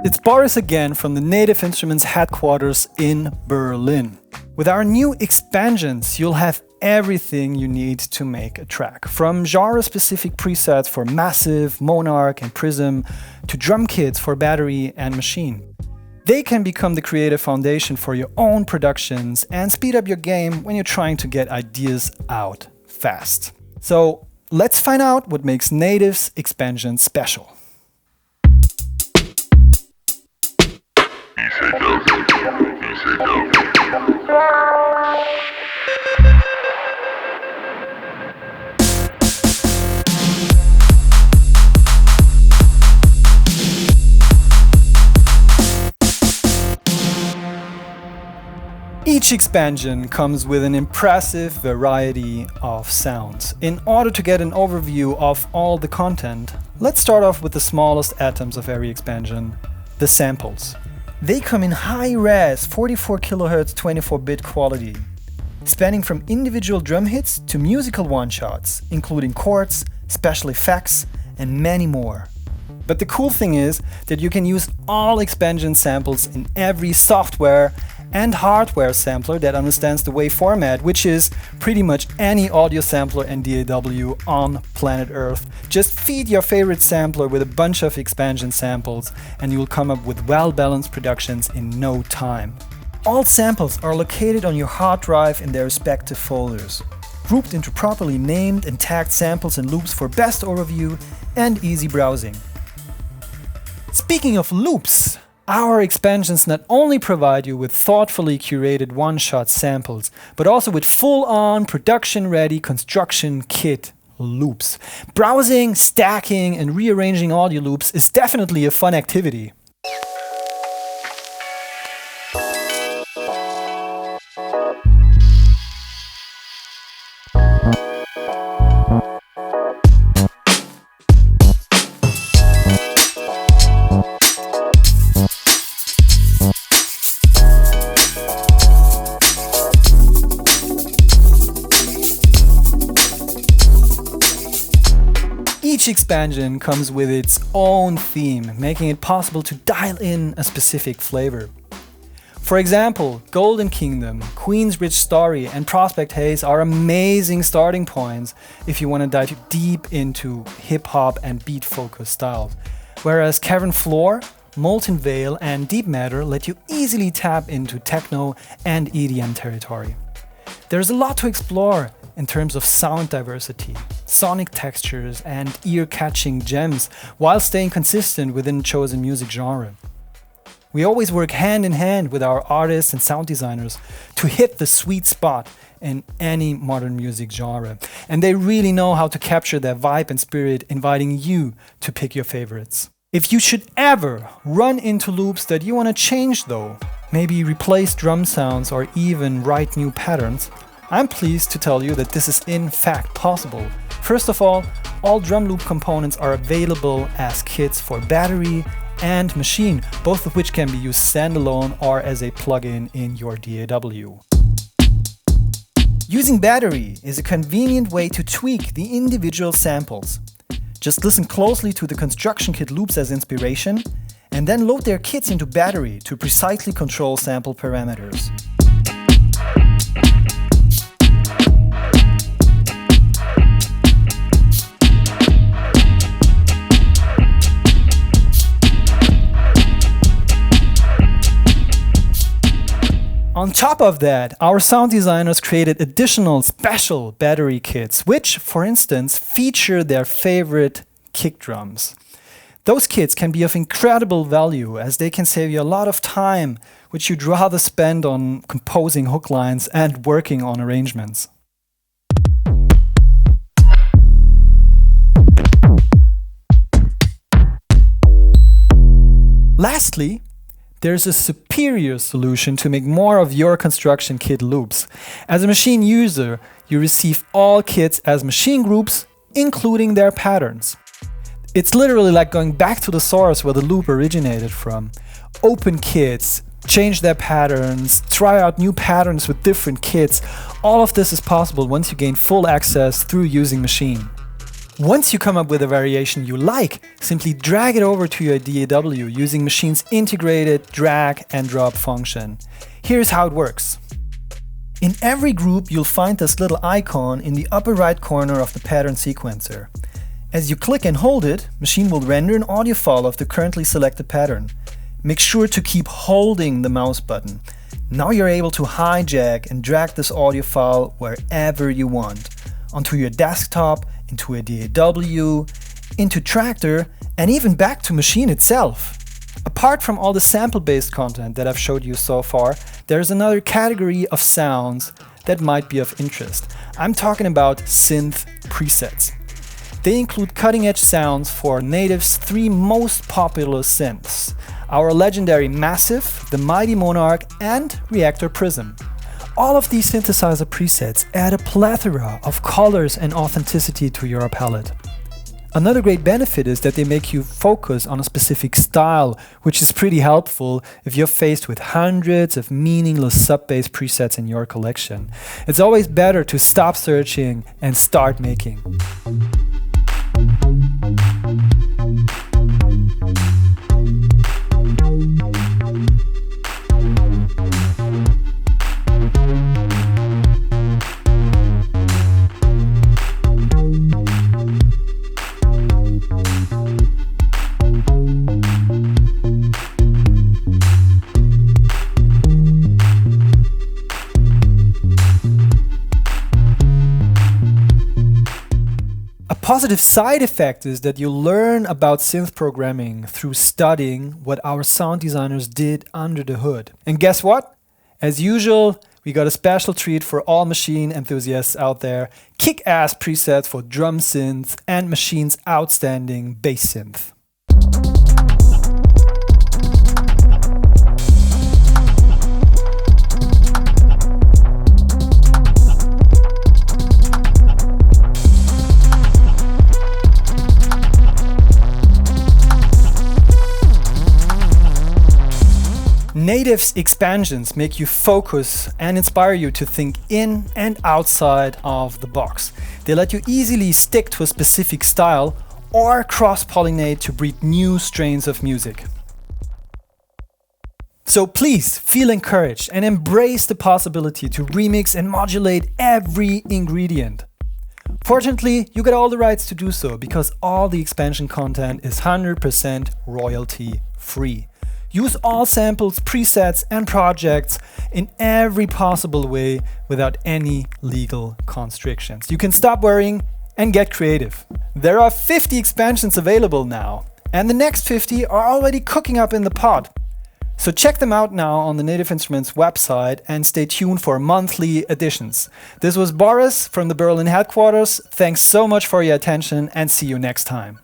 It's Boris again from the Native Instruments headquarters in Berlin. With our new expansions, you'll have everything you need to make a track. From genre-specific presets for Massive, MONARK and Prism, to drum kits for Battery and MASCHINE. They can become the creative foundation for your own productions and speed up your game when you're trying to get ideas out fast. So let's find out what makes Native's expansion special. Each expansion comes with an impressive variety of sounds. In order to get an overview of all the content, let's start off with the smallest atoms of every expansion, the samples. They come in high-res 44 kHz 24-bit quality, spanning from individual drum hits to musical one-shots, including chords, special effects, and many more. But the cool thing is that you can use all expansion samples in every software and hardware sampler that understands the WAV format, which is pretty much any audio sampler and DAW on planet Earth. Just feed your favorite sampler with a bunch of expansion samples and you will come up with well-balanced productions in no time. All samples are located on your hard drive in their respective folders, grouped into properly named and tagged samples and loops for best overview and easy browsing. Speaking of loops, our expansions not only provide you with thoughtfully curated one-shot samples, but also with full-on production-ready construction kit loops. Browsing, stacking, and rearranging audio loops is definitely a fun activity. Each expansion comes with its own theme, making it possible to dial in a specific flavor. For example, Golden Kingdom, Queensbridge Story, and Prospect Haze are amazing starting points if you want to dive deep into hip-hop and beat-focused styles, whereas Cavern Floor, Molten Veil, and Deep Matter let you easily tap into techno and EDM territory. There's a lot to explore in terms of sound diversity, sonic textures, and ear-catching gems, while staying consistent within chosen music genre. We always work hand in hand with our artists and sound designers to hit the sweet spot in any modern music genre, and they really know how to capture their vibe and spirit, inviting you to pick your favorites. If you should ever run into loops that you want to change though, maybe replace drum sounds or even write new patterns, I'm pleased to tell you that this is in fact possible. First of all drum loop components are available as kits for Battery and MASCHINE, both of which can be used standalone or as a plugin in your DAW. Using Battery is a convenient way to tweak the individual samples. Just listen closely to the construction kit loops as inspiration, and then load their kits into Battery to precisely control sample parameters. On top of that, our sound designers created additional special Battery kits, which, for instance, feature their favorite kick drums. Those kits can be of incredible value as they can save you a lot of time, which you'd rather spend on composing hook lines and working on arrangements. Lastly, there's a superior solution to make more of your construction kit loops. As a MASCHINE user, you receive all kits as MASCHINE groups, including their patterns. It's literally like going back to the source where the loop originated from. Open kits, change their patterns, try out new patterns with different kits. All of this is possible once you gain full access through using MASCHINE. Once you come up with a variation you like, simply drag it over to your DAW using Maschine's integrated drag and drop function. Here's how it works. In every group you'll find this little icon in the upper right corner of the pattern sequencer. As you click and hold it, Maschine will render an audio file of the currently selected pattern. Make sure to keep holding the mouse button. Now you're able to hijack and drag this audio file wherever you want. Onto your desktop, into a DAW, into Traktor, and even back to Maschine itself. Apart from all the sample-based content that I've showed you so far, there's another category of sounds that might be of interest. I'm talking about synth presets. They include cutting-edge sounds for Native's 3 most popular synths: our legendary Massive, the mighty MONARK, and REAKTOR PRISM. All of these synthesizer presets add a plethora of colors and authenticity to your palette. Another great benefit is that they make you focus on a specific style, which is pretty helpful if you're faced with hundreds of meaningless sub-bass presets in your collection. It's always better to stop searching and start making. A positive side effect is that you learn about synth programming through studying what our sound designers did under the hood. And guess what? As usual, we got a special treat for all Maschine enthusiasts out there: kick-ass presets for drum synths and Maschine's outstanding bass synth. Native's expansions make you focus and inspire you to think in and outside of the box. They let you easily stick to a specific style or cross-pollinate to breed new strains of music. So please feel encouraged and embrace the possibility to remix and modulate every ingredient. Fortunately, you get all the rights to do so because all the expansion content is 100% royalty free. Use all samples, presets, and projects in every possible way without any legal constrictions. You can stop worrying and get creative. There are 50 expansions available now, and the next 50 are already cooking up in the pot. So check them out now on the Native Instruments website and stay tuned for monthly editions. This was Boris from the Berlin headquarters. Thanks so much for your attention and see you next time.